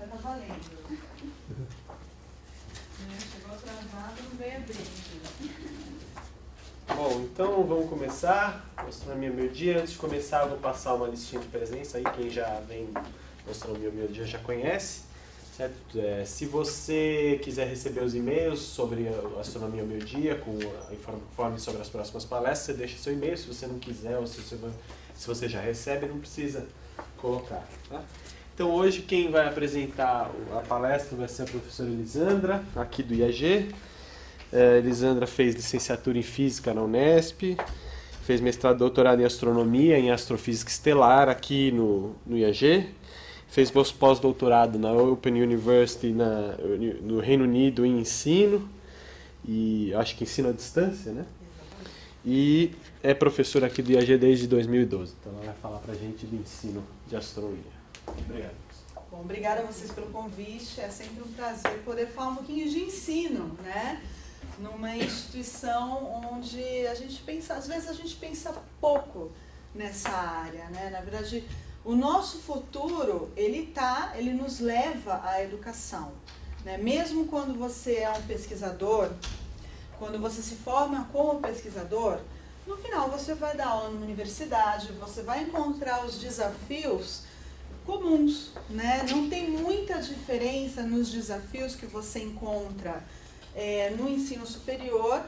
tá valendo. Chegou atrasado, não veio abrir. Bom, então vamos começar. Astronomia Meu Dia. Antes de começar, eu vou passar uma listinha de presença aí. Quem já vem no Astronomia Meu Dia já conhece. Certo? Se você quiser receber os e-mails sobre a Astronomia Meu Dia, com informe sobre as próximas palestras, você deixa seu e-mail. Se você não quiser, ou se você já recebe, não precisa colocar. Tá? Então hoje quem vai apresentar a palestra vai ser a professora Elisandra, aqui do IAG. Elisandra fez licenciatura em Física na Unesp, fez mestrado e doutorado em Astronomia, em Astrofísica Estelar aqui no IAG, fez pós-doutorado na Open University no Reino Unido em ensino, e acho que ensino à distância, né? E é professora aqui do IAG desde 2012, então ela vai falar pra gente do ensino de astronomia. Obrigado. Bom, obrigada a vocês pelo convite, é sempre um prazer poder falar um pouquinho de ensino, né? Numa instituição onde a gente pensa, às vezes a gente pensa pouco nessa área, né? Na verdade, o nosso futuro, ele nos leva à educação, né? Mesmo quando você é um pesquisador, quando você se forma como pesquisador, no final você vai dar aula numa universidade, você vai encontrar os desafios comuns, né? Não tem muita diferença nos desafios que você encontra no ensino superior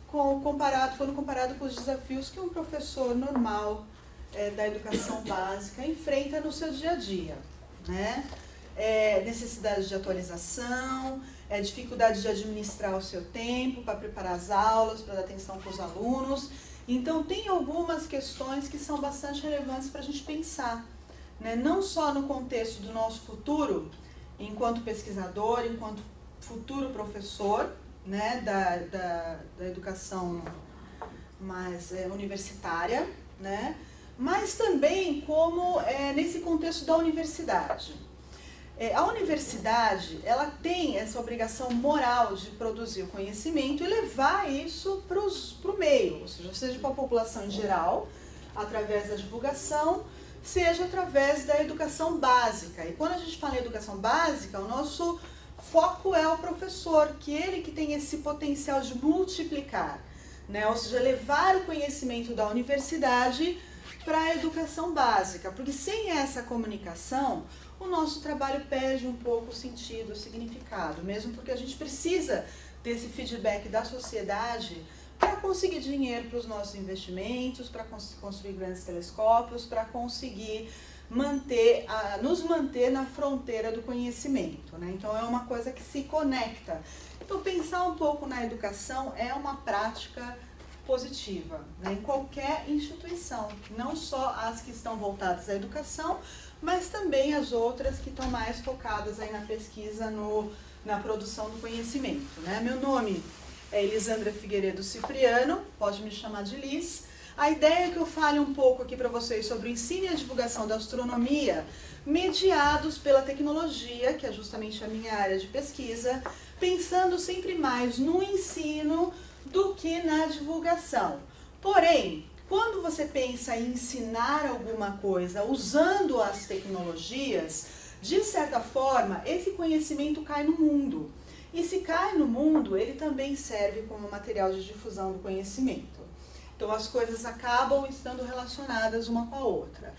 quando comparado com os desafios que um professor normal da educação básica enfrenta no seu dia a dia, né? Necessidade de atualização, dificuldade de administrar o seu tempo para preparar as aulas, para dar atenção para os alunos. Então tem algumas questões que são bastante relevantes para a gente pensar, né? Não só no contexto do nosso futuro, enquanto pesquisador, enquanto futuro professor, né, da educação mais universitária, né, mas também como nesse contexto da universidade. A universidade, ela tem essa obrigação moral de produzir o conhecimento e levar isso para o meio, ou seja para a população em geral, através da divulgação, seja através da educação básica. E quando a gente fala em educação básica, o nosso foco é o professor, que ele que tem esse potencial de multiplicar, né? Ou seja, levar o conhecimento da universidade para a educação básica, porque sem essa comunicação, o nosso trabalho perde um pouco o sentido, o significado, mesmo porque a gente precisa desse feedback da sociedade para conseguir dinheiro para os nossos investimentos, para construir grandes telescópios, para conseguir nos manter na fronteira do conhecimento, né? Então é uma coisa que se conecta. Então pensar um pouco na educação é uma prática positiva, né? Em qualquer instituição, não só as que estão voltadas à educação, mas também as outras que estão mais focadas aí na pesquisa, na produção do conhecimento, né? Meu nome é Elisandra Figueiredo Cipriano, pode me chamar de Liz. A ideia é que eu fale um pouco aqui para vocês sobre o ensino e a divulgação da astronomia, mediados pela tecnologia, que é justamente a minha área de pesquisa, pensando sempre mais no ensino do que na divulgação. Porém, quando você pensa em ensinar alguma coisa usando as tecnologias, de certa forma, esse conhecimento cai no mundo. E se cai no mundo, ele também serve como material de difusão do conhecimento. Então as coisas acabam estando relacionadas uma com a outra.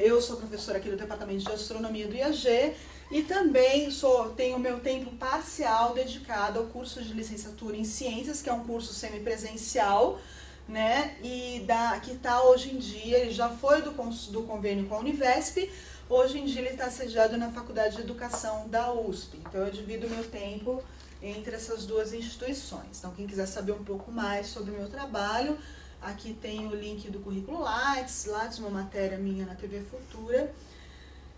Eu sou professora aqui do Departamento de Astronomia do IAG e também tenho meu tempo parcial dedicado ao curso de licenciatura em Ciências, que é um curso semipresencial, né? E que está hoje em dia, ele já foi do convênio com a Univesp, hoje em dia ele está sediado na Faculdade de Educação da USP. Então eu divido o meu tempo entre essas duas instituições. Então quem quiser saber um pouco mais sobre o meu trabalho, aqui tem o link do currículo Lattes, uma matéria minha na TV Futura,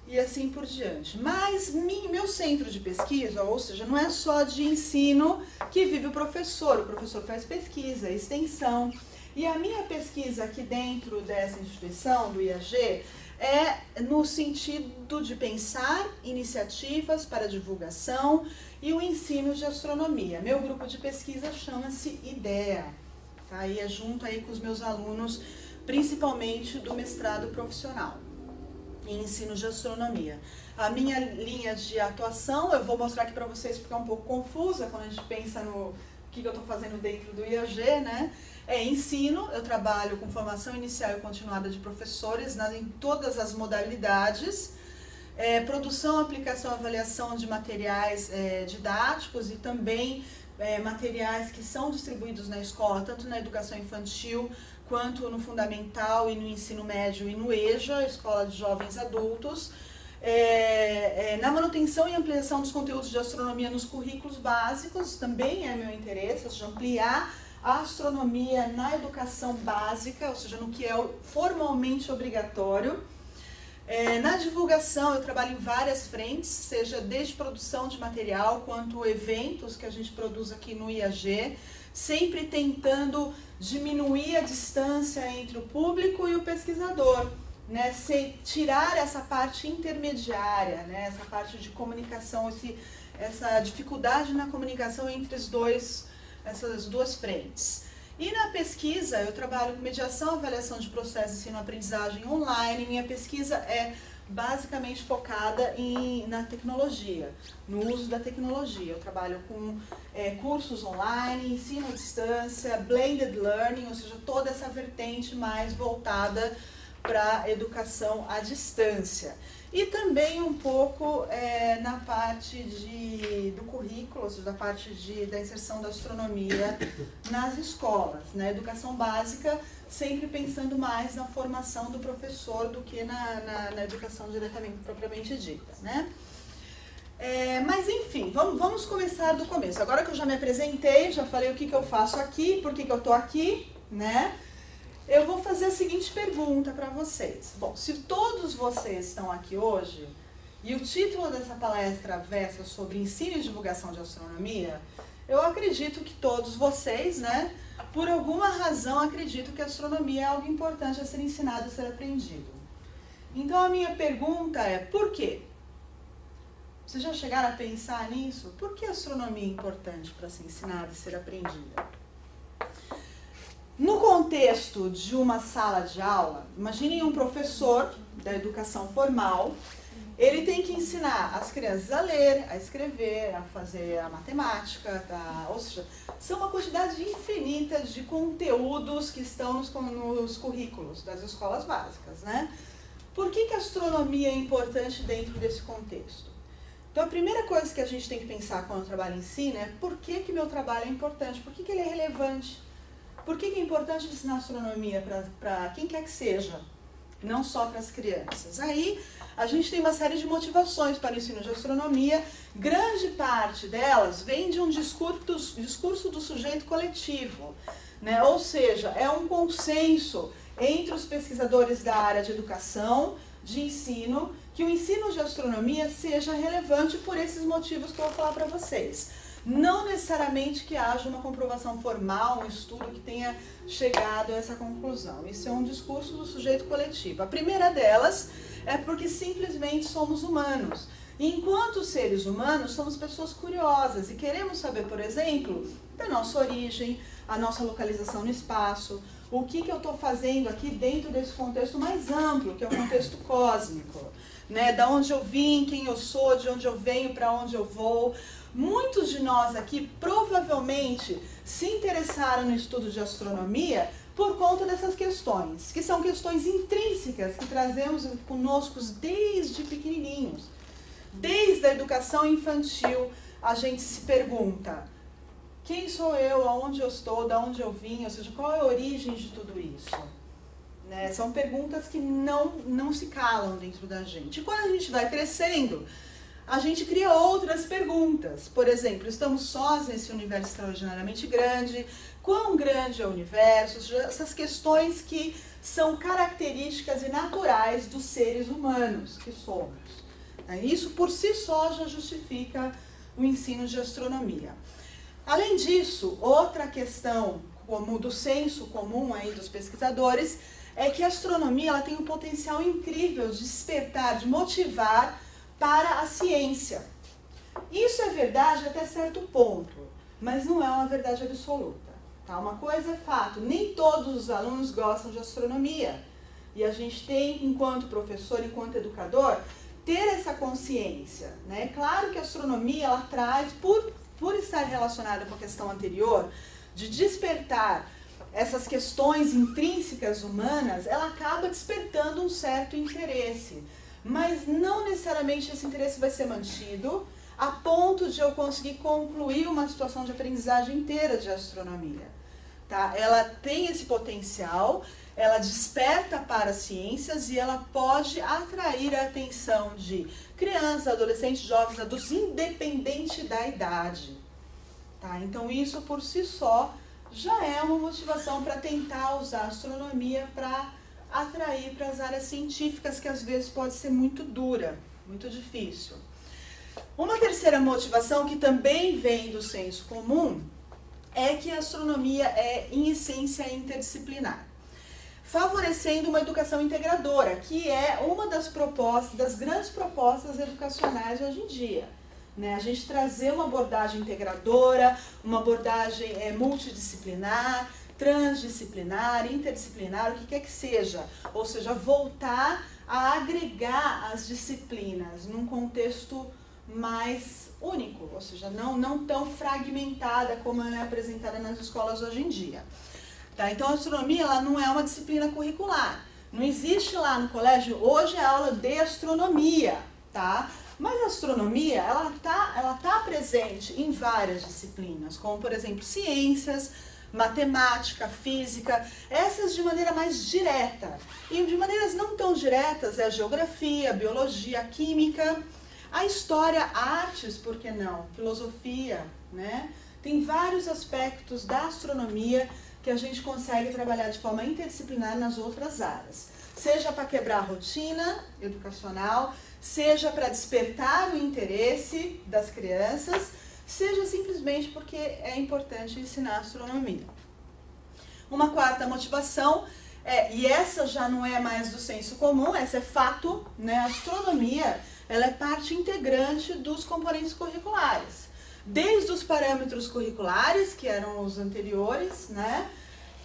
e assim por diante. Mas meu centro de pesquisa, ou seja, não é só de ensino que vive o professor faz pesquisa, extensão, e a minha pesquisa aqui dentro dessa instituição, do IAG, é no sentido de pensar iniciativas para divulgação e o ensino de astronomia. Meu grupo de pesquisa chama-se IDEA, tá? E é junto aí com os meus alunos, principalmente do mestrado profissional. em ensino de astronomia. A minha linha de atuação, eu vou mostrar aqui para vocês porque é um pouco confusa quando a gente pensa no que eu estou fazendo dentro do IAG, né? É ensino, eu trabalho com formação inicial e continuada de professores em todas as modalidades, produção, aplicação, avaliação de materiais didáticos e também materiais que são distribuídos na escola, tanto na educação infantil, quanto no fundamental e no ensino médio e no EJA, Escola de Jovens Adultos, na manutenção e ampliação dos conteúdos de astronomia nos currículos básicos, também é meu interesse, ou seja, ampliar a astronomia na educação básica, ou seja, no que é formalmente obrigatório. Na divulgação, eu trabalho em várias frentes, seja desde produção de material, quanto eventos que a gente produz aqui no IAG, sempre tentando diminuir a distância entre o público e o pesquisador, né? Tirar essa parte intermediária, né? Essa parte de comunicação, essa dificuldade na comunicação entre essas duas frentes. E na pesquisa, eu trabalho com mediação e avaliação de processos de ensino-aprendizagem online. Minha pesquisa é basicamente focada na tecnologia, no uso da tecnologia. Eu trabalho com cursos online, ensino à distância, blended learning, ou seja, toda essa vertente mais voltada para a educação à distância. E também um pouco na parte do currículo, ou seja, da parte da inserção da astronomia nas escolas, na educação básica, sempre pensando mais na formação do professor do que na educação diretamente, propriamente dita, né? Mas enfim, vamos começar do começo. Agora que eu já me apresentei, já falei o que eu faço aqui, por que eu estou aqui, né? Eu vou fazer a seguinte pergunta para vocês. Bom, se todos vocês estão aqui hoje, e o título dessa palestra versa sobre ensino e divulgação de astronomia, eu acredito que todos vocês, né, por alguma razão acreditam que a astronomia é algo importante a ser ensinado e ser aprendido. Então a minha pergunta é, por quê? Vocês já chegaram a pensar nisso? Por que a astronomia é importante para ser ensinada e ser aprendida? No contexto de uma sala de aula, imaginem um professor da educação formal, ele tem que ensinar as crianças a ler, a escrever, a fazer a matemática, ou seja, são uma quantidade infinita de conteúdos que estão nos currículos das escolas básicas, né? Por que a astronomia é importante dentro desse contexto? Então a primeira coisa que a gente tem que pensar quando trabalha em ensino é por que meu trabalho é importante, por que ele é relevante? Por que é importante ensinar astronomia para quem quer que seja, não só para as crianças? Aí a gente tem uma série de motivações para o ensino de astronomia, grande parte delas vem de um discurso do sujeito coletivo, né? Ou seja, é um consenso entre os pesquisadores da área de educação, de ensino, que o ensino de astronomia seja relevante por esses motivos que eu vou falar para vocês. Não necessariamente que haja uma comprovação formal, um estudo que tenha chegado a essa conclusão. Isso é um discurso do sujeito coletivo. A primeira delas é porque simplesmente somos humanos. E enquanto seres humanos, somos pessoas curiosas e queremos saber, por exemplo, da nossa origem, a nossa localização no espaço, o que eu estou fazendo aqui dentro desse contexto mais amplo, que é o contexto cósmico, né? Da onde eu vim, quem eu sou, de onde eu venho, para onde eu vou. Muitos de nós aqui provavelmente se interessaram no estudo de astronomia por conta dessas questões, que são questões intrínsecas que trazemos conosco desde pequenininhos. Desde a educação infantil, a gente se pergunta: quem sou eu, aonde eu estou, de onde eu vim, ou seja, qual é a origem de tudo isso? Né? São perguntas que não se calam dentro da gente. E quando a gente vai crescendo, a gente cria outras perguntas. Por exemplo, estamos sós nesse universo extraordinariamente grande? Quão grande é o universo? Essas questões que são características e naturais dos seres humanos que somos. Isso por si só já justifica o ensino de astronomia. Além disso, outra questão como do senso comum aí dos pesquisadores é que a astronomia ela tem um potencial incrível de despertar, de motivar para a ciência. Isso é verdade até certo ponto, mas não é uma verdade absoluta. Tá? Uma coisa é fato, nem todos os alunos gostam de astronomia, E a gente tem, enquanto professor, enquanto educador, ter essa consciência, né? Claro que a astronomia, ela traz, por estar relacionada com a questão anterior, de despertar essas questões intrínsecas humanas, ela acaba despertando um certo interesse. Mas não necessariamente esse interesse vai ser mantido a ponto de eu conseguir concluir uma situação de aprendizagem inteira de astronomia. Tá? Ela tem esse potencial, ela desperta para as ciências e ela pode atrair a atenção de crianças, adolescentes, jovens, adultos, independente da idade. Tá? Então isso por si só já é uma motivação para tentar usar a astronomia para atrair para as áreas científicas, que às vezes pode ser muito dura, muito difícil. Uma terceira motivação, que também vem do senso comum, é que a astronomia é, em essência, interdisciplinar, favorecendo uma educação integradora, que é uma das propostas, das grandes propostas educacionais hoje em dia. Né? A gente trazer uma abordagem integradora, uma abordagem multidisciplinar, transdisciplinar, interdisciplinar, o que quer que seja. Ou seja, voltar a agregar as disciplinas num contexto mais único, ou seja, não tão fragmentada como ela é apresentada nas escolas hoje em dia. Tá? Então a astronomia, ela não é uma disciplina curricular. Não existe lá no colégio, hoje é aula de astronomia, tá? Mas a astronomia, ela tá presente em várias disciplinas, como por exemplo ciências, matemática, física, essas de maneira mais direta. E de maneiras não tão diretas é a geografia, a biologia, a química, a história, artes, por que não? Filosofia, né? Tem vários aspectos da astronomia que a gente consegue trabalhar de forma interdisciplinar nas outras áreas. Seja para quebrar a rotina educacional, seja para despertar o interesse das crianças, seja simplesmente porque é importante ensinar astronomia. Uma quarta motivação, e essa já não é mais do senso comum, essa é fato, né? A astronomia, ela é parte integrante dos componentes curriculares. Desde os parâmetros curriculares, que eram os anteriores, né?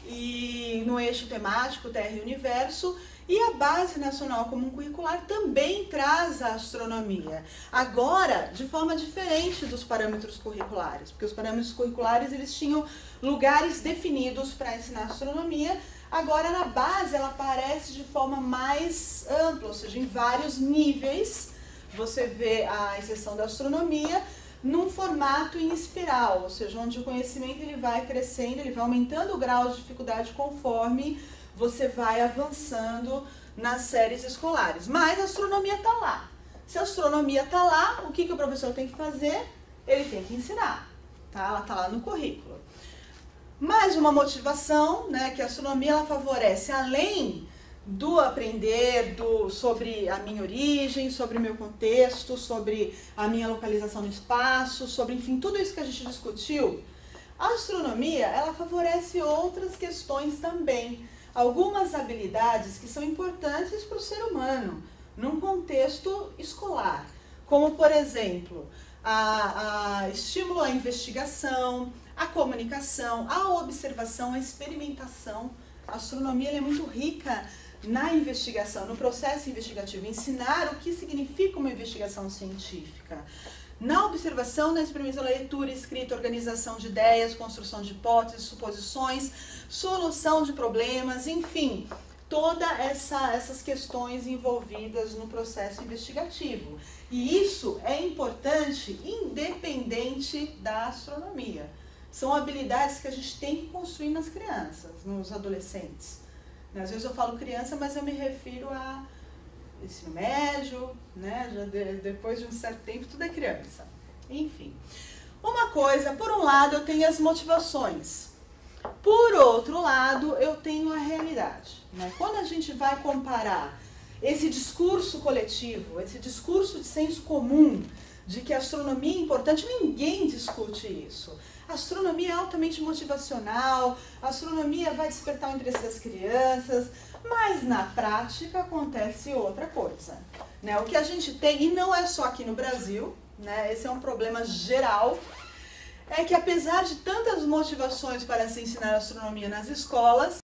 E no eixo temático Terra e Universo, e a Base Nacional Comum Curricular também traz a astronomia. Agora, de forma diferente dos parâmetros curriculares, porque os parâmetros curriculares eles tinham lugares definidos para ensinar astronomia. Agora, na base, ela aparece de forma mais ampla, ou seja, em vários níveis. Você vê a exceção da astronomia num formato em espiral, ou seja, onde o conhecimento ele vai crescendo, ele vai aumentando o grau de dificuldade conforme você vai avançando nas séries escolares. Mas a astronomia está lá. Se a astronomia está lá, o que o professor tem que fazer? Ele tem que ensinar. Tá? Ela está lá no currículo. Mais uma motivação, né, que a astronomia ela favorece, além do aprender sobre a minha origem, sobre o meu contexto, sobre a minha localização no espaço, sobre, enfim, tudo isso que a gente discutiu, a astronomia ela favorece outras questões também. Algumas habilidades que são importantes para o ser humano, num contexto escolar, como, por exemplo, a estímulo à investigação, a comunicação, a observação, a experimentação. A astronomia ela é muito rica na investigação, no processo investigativo, ensinar o que significa uma investigação científica. Na observação, na experimentação, leitura, escrita, organização de ideias, construção de hipóteses, suposições, solução de problemas, enfim, todas essas questões envolvidas no processo investigativo. E isso é importante independente da astronomia. São habilidades que a gente tem que construir nas crianças, nos adolescentes. Às vezes eu falo criança, mas eu me refiro a ensino médio, né? Já depois de um certo tempo tudo é criança. Enfim, uma coisa, por um lado eu tenho as motivações, por outro lado eu tenho a realidade, né? Quando a gente vai comparar esse discurso coletivo, esse discurso de senso comum, de que a astronomia é importante, ninguém discute isso. A astronomia é altamente motivacional, a astronomia vai despertar o interesse das crianças, mas na prática acontece outra coisa, né? O que a gente tem, e não é só aqui no Brasil, né? Esse é um problema geral, é que apesar de tantas motivações para se ensinar astronomia nas escolas,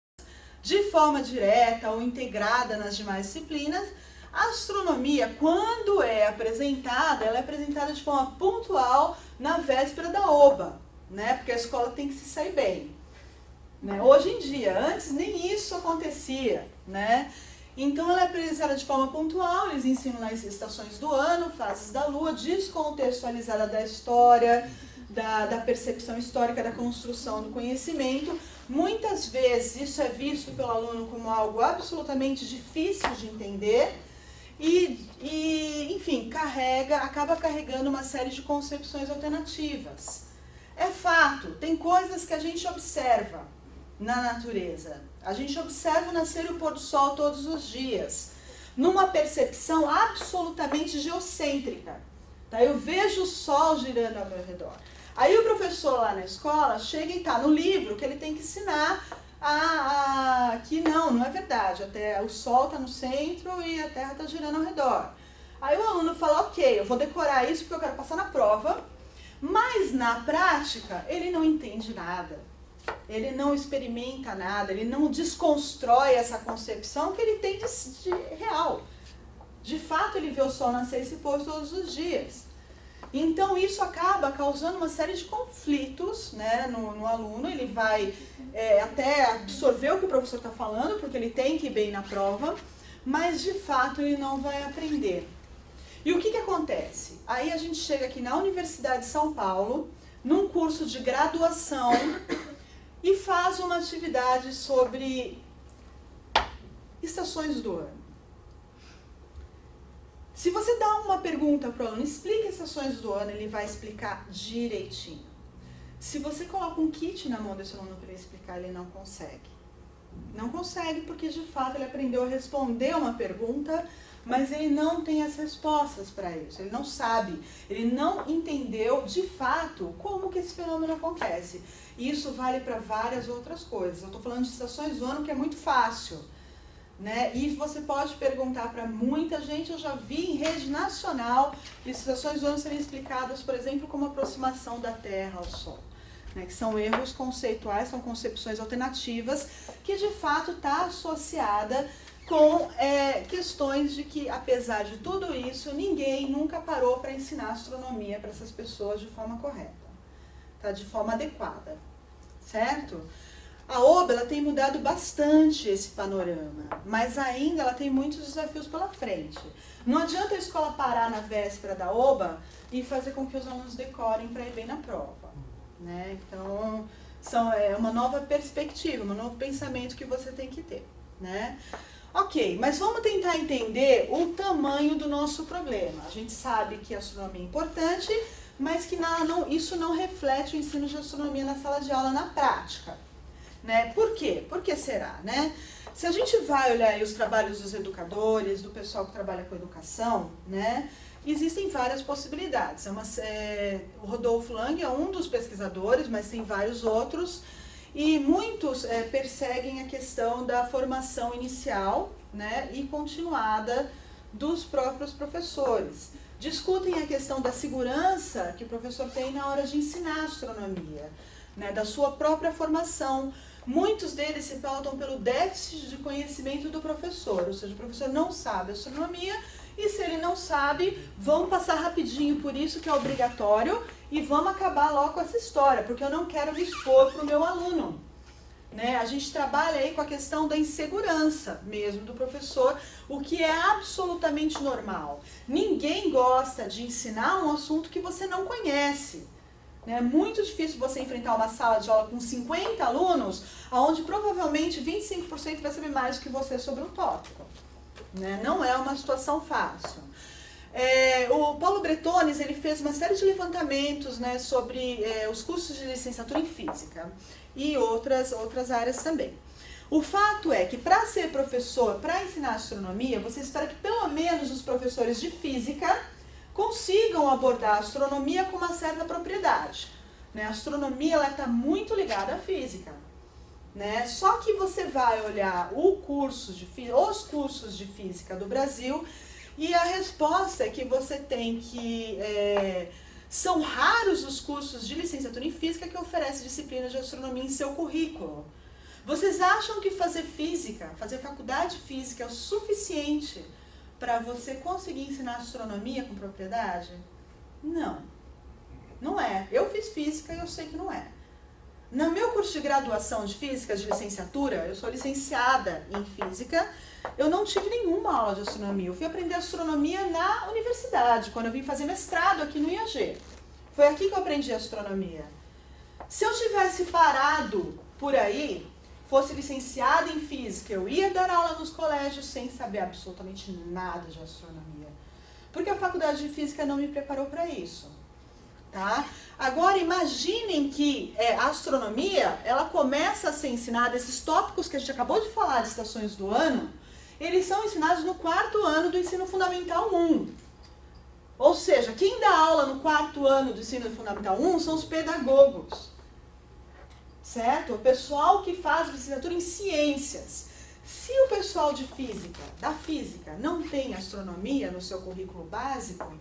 de forma direta ou integrada nas demais disciplinas, a astronomia, quando é apresentada, ela é apresentada de forma pontual na véspera da OBA, né? Porque a escola tem que se sair bem. Né? Hoje em dia, antes nem isso acontecia, né? Então ela é apresentada de forma pontual, eles ensinam nas estações do ano, fases da lua, descontextualizada da história, da percepção histórica, da construção do conhecimento. Muitas vezes isso é visto pelo aluno como algo absolutamente difícil de entender e enfim, acaba carregando uma série de concepções alternativas. É fato, tem coisas que a gente observa na natureza. A gente observa o nascer e o pôr do sol todos os dias, numa percepção absolutamente geocêntrica. Tá? Eu vejo o sol girando ao meu redor. Aí o professor lá na escola chega e está no livro que ele tem que ensinar que não é verdade. Até o sol está no centro e a Terra está girando ao redor. Aí o aluno fala, ok, eu vou decorar isso porque eu quero passar na prova, mas na prática ele não entende nada. Ele não experimenta nada, ele não desconstrói essa concepção que ele tem de real. De fato, ele vê o sol nascer e se pôr todos os dias. Então, isso acaba causando uma série de conflitos, né, no aluno. Ele vai até absorver o que o professor está falando, porque ele tem que ir bem na prova, mas, de fato, ele não vai aprender. E o que acontece? Aí a gente chega aqui na Universidade de São Paulo, num curso de graduação, e faz uma atividade sobre estações do ano. Se você dá uma pergunta para o aluno, explica estações do ano, ele vai explicar direitinho. Se você coloca um kit na mão desse aluno para ele explicar, ele não consegue. Não consegue porque, de fato, ele aprendeu a responder uma pergunta, mas ele não tem as respostas para isso. Ele não sabe, ele não entendeu, de fato, como que esse fenômeno acontece. E isso vale para várias outras coisas. Eu estou falando de estações do ano que é muito fácil. Né? E você pode perguntar para muita gente, eu já vi em rede nacional estações do ano serem explicadas, por exemplo, como aproximação da Terra ao Sol, né? Que são erros conceituais, são concepções alternativas, que de fato está associada com questões de que, apesar de tudo isso, ninguém nunca parou para ensinar astronomia para essas pessoas de forma correta, tá? De forma adequada, certo? A OBA ela tem mudado bastante esse panorama, mas ainda ela tem muitos desafios pela frente. Não adianta a escola parar na véspera da OBA e fazer com que os alunos decorem para ir bem na prova. Né? Então, é uma nova perspectiva, um novo pensamento que você tem que ter. Né? Ok, mas vamos tentar entender o tamanho do nosso problema. A gente sabe que a astronomia é importante, mas que isso não reflete o ensino de astronomia na sala de aula na prática. Né? Por quê? Por que será? Né? Se a gente vai olhar aí os trabalhos dos educadores, do pessoal que trabalha com educação, né, existem várias possibilidades. O Rodolfo Lang é um dos pesquisadores, mas tem vários outros, e muitos perseguem a questão da formação inicial, né, e continuada dos próprios professores. Discutem a questão da segurança que o professor tem na hora de ensinar astronomia, né, da sua própria formação. Muitos deles se pautam pelo déficit de conhecimento do professor, ou seja, o professor não sabe astronomia e se ele não sabe, vamos passar rapidinho por isso que é obrigatório e vamos acabar logo com essa história, porque eu não quero me expor para o meu aluno. Né? A gente trabalha aí com a questão da insegurança mesmo do professor, o que é absolutamente normal. Ninguém gosta de ensinar um assunto que você não conhece. É muito difícil você enfrentar uma sala de aula com 50 alunos, onde provavelmente 25% vai saber mais do que você sobre um tópico. Né? Não é uma situação fácil. O Paulo Bretones ele fez uma série de levantamentos, né, sobre os cursos de licenciatura em física e outras áreas também. O fato é que para ser professor, para ensinar astronomia, você espera que pelo menos os professores de física consigam abordar a astronomia com uma certa propriedade. Né? A astronomia está muito ligada à física. Né? Só que você vai olhar os cursos de física do Brasil e a resposta é que você tem que... são raros os cursos de licenciatura em física que oferecem disciplinas de astronomia em seu currículo. Vocês acham que fazer física, fazer faculdade de física é o suficiente para você conseguir ensinar astronomia com propriedade? Não, não é. Eu fiz física e eu sei que não é. No meu curso de graduação de física, de licenciatura, eu sou licenciada em física, eu não tive nenhuma aula de astronomia. Eu fui aprender astronomia na universidade, quando eu vim fazer mestrado aqui no IAG. Foi aqui que eu aprendi astronomia. Se eu tivesse parado por aí, fosse licenciada em física, eu ia dar aula nos colégios sem saber absolutamente nada de astronomia. Porque a faculdade de física não me preparou para isso. Tá? Agora imaginem que a astronomia, ela começa a ser ensinada, esses tópicos que a gente acabou de falar de estações do ano, eles são ensinados no 4º ano do ensino fundamental 1. Ou seja, quem dá aula no 4º ano do ensino fundamental 1 são os pedagogos. Certo? O pessoal que faz licenciatura em ciências. Se o pessoal de física, da física, não tem astronomia no seu currículo básico,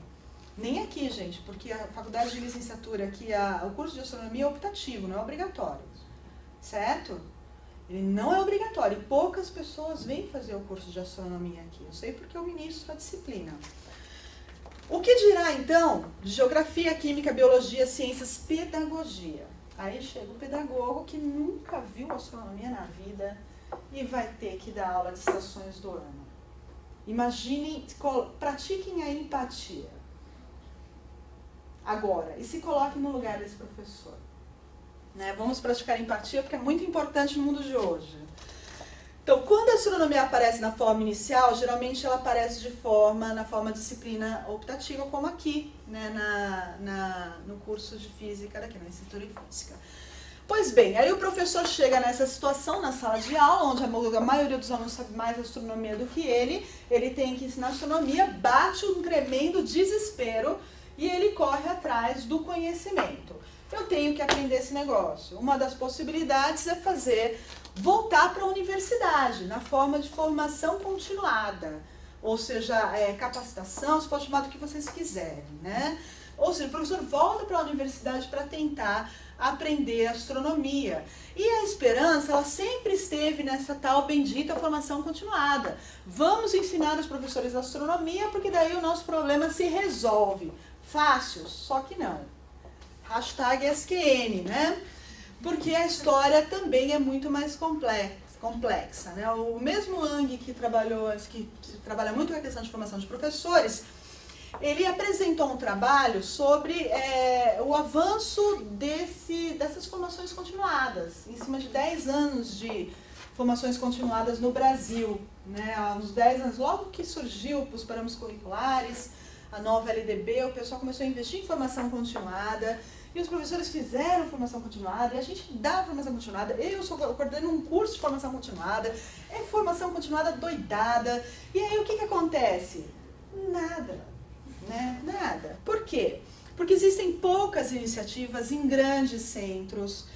nem aqui, gente, porque a faculdade de licenciatura aqui, o curso de astronomia é optativo, não é obrigatório. Certo? Ele não é obrigatório e poucas pessoas vêm fazer o curso de astronomia aqui. Eu sei porque eu ministro a disciplina. O que dirá, então, de geografia, química, biologia, ciências, pedagogia? Aí chega o pedagogo que nunca viu astronomia na vida e vai ter que dar aula de estações do ano. Imaginem, pratiquem a empatia. Agora, e se coloquem no lugar desse professor. Né? Vamos praticar a empatia porque é muito importante no mundo de hoje. Então, quando a astronomia aparece na forma inicial, geralmente ela aparece na forma disciplina optativa, como aqui, né? No curso de física daqui, na licenciatura em física. Pois bem, aí o professor chega nessa situação, na sala de aula, onde a maioria dos alunos sabe mais astronomia do que ele tem que ensinar astronomia, bate um tremendo desespero e ele corre atrás do conhecimento. Eu tenho que aprender esse negócio. Uma das possibilidades é voltar para a universidade, na forma de formação continuada. Ou seja, capacitação, você pode chamar do que vocês quiserem, né? Ou seja, o professor volta para a universidade para tentar aprender astronomia. E a esperança, ela sempre esteve nessa tal bendita formação continuada. Vamos ensinar os professores astronomia, porque daí o nosso problema se resolve. Fácil, só que não. #SQN, né? Porque a história também é muito mais complexa, né? O mesmo Lang que trabalha muito com a questão de formação de professores, ele apresentou um trabalho sobre o avanço dessas formações continuadas, em cima de 10 anos de formações continuadas no Brasil, né? Há uns 10 anos, logo que surgiu os parâmetros curriculares, a nova LDB, o pessoal começou a investir em formação continuada, e os professores fizeram formação continuada, e a gente dá formação continuada, eu sou coordenando um curso de formação continuada, é formação continuada doidada, e aí o que acontece? Nada, né? Nada. Por quê? Porque existem poucas iniciativas em grandes centros,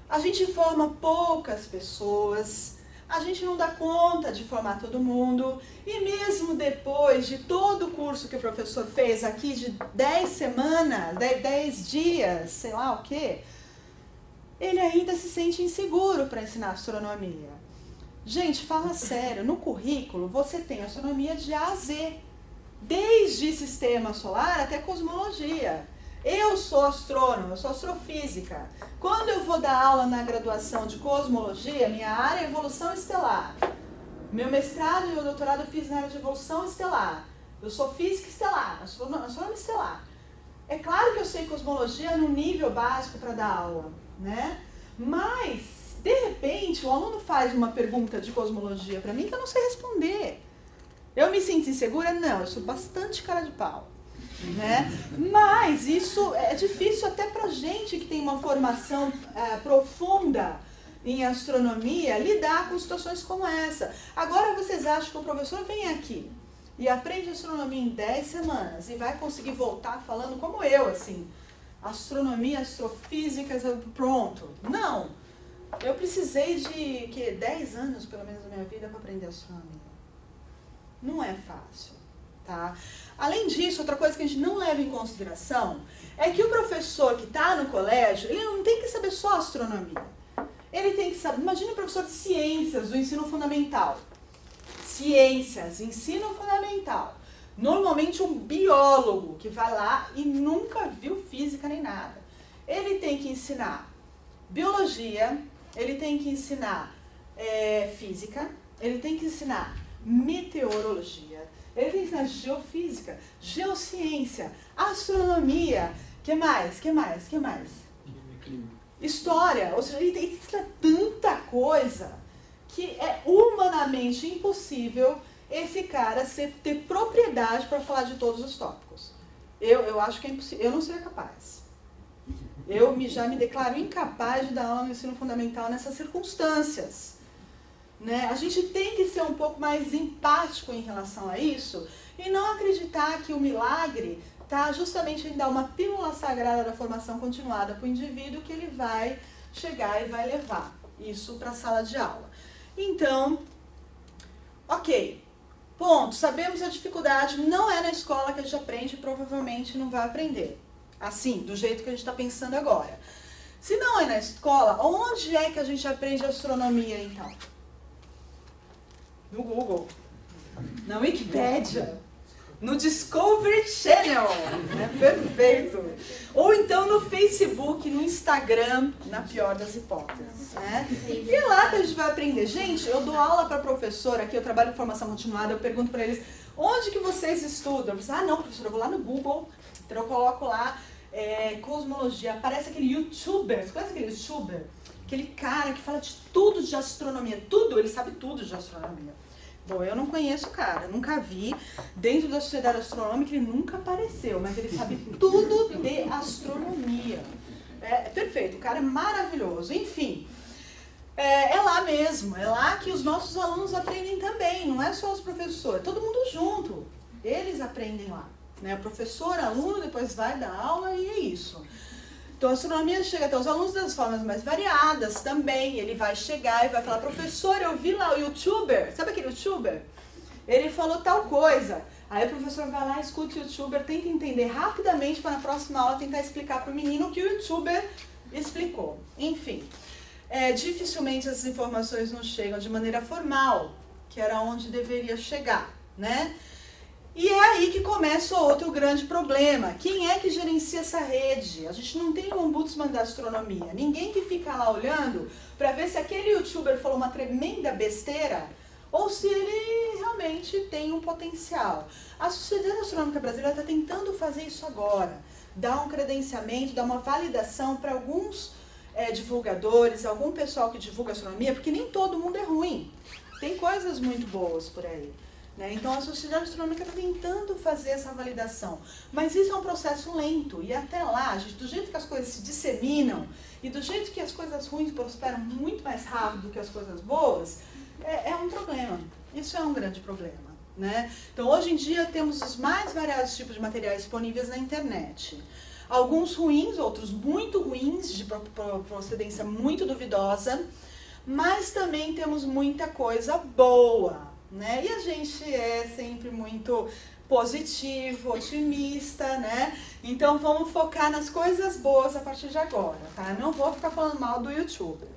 a gente forma poucas pessoas, a gente não dá conta de formar todo mundo, e mesmo depois de todo o curso que o professor fez aqui, de 10 semanas, 10 dias, sei lá o quê, ele ainda se sente inseguro para ensinar astronomia. Gente, fala sério, no currículo você tem astronomia de A a Z, desde sistema solar até cosmologia. Eu sou astrônomo, eu sou astrofísica. Quando eu vou dar aula na graduação de cosmologia, minha área é evolução estelar. Meu mestrado e meu doutorado eu fiz na área de evolução estelar. Eu sou física estelar, astrônoma estelar. É claro que eu sei cosmologia no nível básico para dar aula, né? Mas, de repente, o aluno faz uma pergunta de cosmologia para mim que eu não sei responder. Eu me sinto insegura? Não, eu sou bastante cara de pau. Né? Mas isso é difícil até para gente que tem uma formação profunda em astronomia lidar com situações como essa. Agora vocês acham que o professor vem aqui e aprende astronomia em 10 semanas e vai conseguir voltar falando como eu, assim, astronomia, astrofísica, pronto? Não! Eu precisei de 10 anos, pelo menos, da minha vida para aprender astronomia. Não é fácil. Tá? Além disso, outra coisa que a gente não leva em consideração é que o professor que está no colégio, ele não tem que saber só astronomia. Ele tem que saber, imagine o professor de ciências do ensino fundamental. Ciências, ensino fundamental. Normalmente um biólogo que vai lá e nunca viu física nem nada. Ele tem que ensinar biologia, ele tem que ensinar física, ele tem que ensinar meteorologia, ele tem que ensinar geofísica, geociência, astronomia, que mais? História, ou seja, ele tem que ensinar tanta coisa que é humanamente impossível esse cara ter propriedade para falar de todos os tópicos. Eu acho que é impossível, eu não seria capaz. Já me declaro incapaz de dar aula no ensino fundamental nessas circunstâncias. Né? A gente tem que ser um pouco mais empático em relação a isso e não acreditar que o milagre está justamente em dar uma pílula sagrada da formação continuada para o indivíduo que ele vai chegar e vai levar isso para a sala de aula. Então, ok, ponto, sabemos a dificuldade, não é na escola que a gente aprende, provavelmente não vai aprender. Assim, do jeito que a gente está pensando agora. Se não é na escola, onde é que a gente aprende astronomia, então? No Google, na Wikipédia, no Discovery Channel, né? Perfeito. Ou então no Facebook, no Instagram, na pior das hipóteses. Né? E é lá que a gente vai aprender. Gente, eu dou aula para professora aqui, eu trabalho com formação continuada, eu pergunto para eles, onde que vocês estudam? Eu falo, não, professora, eu vou lá no Google, então eu coloco lá cosmologia, aparece aquele youtuber, você conhece aquele youtuber? Aquele cara que fala de tudo de astronomia, tudo, ele sabe tudo de astronomia. Bom, eu não conheço o cara, nunca vi, dentro da sociedade astronômica ele nunca apareceu, mas ele sabe tudo de astronomia. É perfeito, o cara é maravilhoso, enfim. É lá mesmo, é lá que os nossos alunos aprendem também, não é só os professores, todo mundo junto, eles aprendem lá. Né? O professor, aluno, depois vai dar aula e é isso. Então a astronomia chega até os alunos das formas mais variadas também. Ele vai chegar e vai falar, professor, eu vi lá o youtuber, sabe aquele youtuber? Ele falou tal coisa. Aí o professor vai lá, escuta o youtuber, tenta entender rapidamente para na próxima aula tentar explicar para o menino o que o youtuber explicou. Enfim, dificilmente essas informações não chegam de maneira formal, que era onde deveria chegar, né? E é aí que começa outro grande problema. Quem é que gerencia essa rede? A gente não tem um ombudsman da astronomia. Ninguém que fica lá olhando para ver se aquele youtuber falou uma tremenda besteira ou se ele realmente tem um potencial. A Sociedade Astronômica Brasileira está tentando fazer isso agora. Dar um credenciamento, dar uma validação para alguns divulgadores, algum pessoal que divulga astronomia, porque nem todo mundo é ruim. Tem coisas muito boas por aí. Né? Então a Sociedade Astronômica está tentando fazer essa validação, mas isso é um processo lento e até lá, do jeito que as coisas se disseminam e do jeito que as coisas ruins prosperam muito mais rápido do que as coisas boas, é um problema, isso é um grande problema. Né? Então hoje em dia temos os mais variados tipos de materiais disponíveis na internet, alguns ruins, outros muito ruins, de procedência muito duvidosa, mas também temos muita coisa boa. Né? E a gente é sempre muito positivo, otimista, né? Então vamos focar nas coisas boas a partir de agora, tá? Não vou ficar falando mal do youtuber.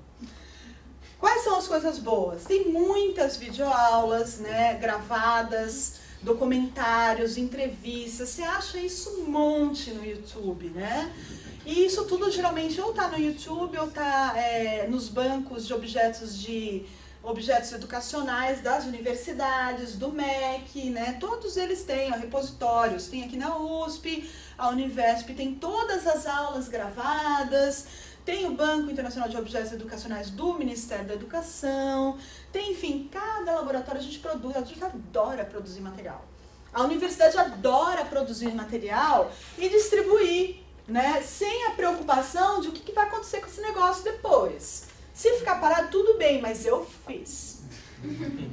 Quais são as coisas boas? Tem muitas videoaulas, né, gravadas, documentários, entrevistas, você acha isso um monte no YouTube, né? E isso tudo geralmente ou tá no YouTube ou tá nos bancos de objetos educacionais das universidades, do MEC, né? Todos eles têm repositórios, tem aqui na USP, a Univesp tem todas as aulas gravadas, tem o Banco Internacional de Objetos Educacionais do Ministério da Educação, tem, enfim, cada laboratório a gente adora produzir material. A universidade adora produzir material e distribuir, né? Sem a preocupação de o que vai acontecer com esse negócio depois. Se ficar parado, tudo bem, mas eu fiz.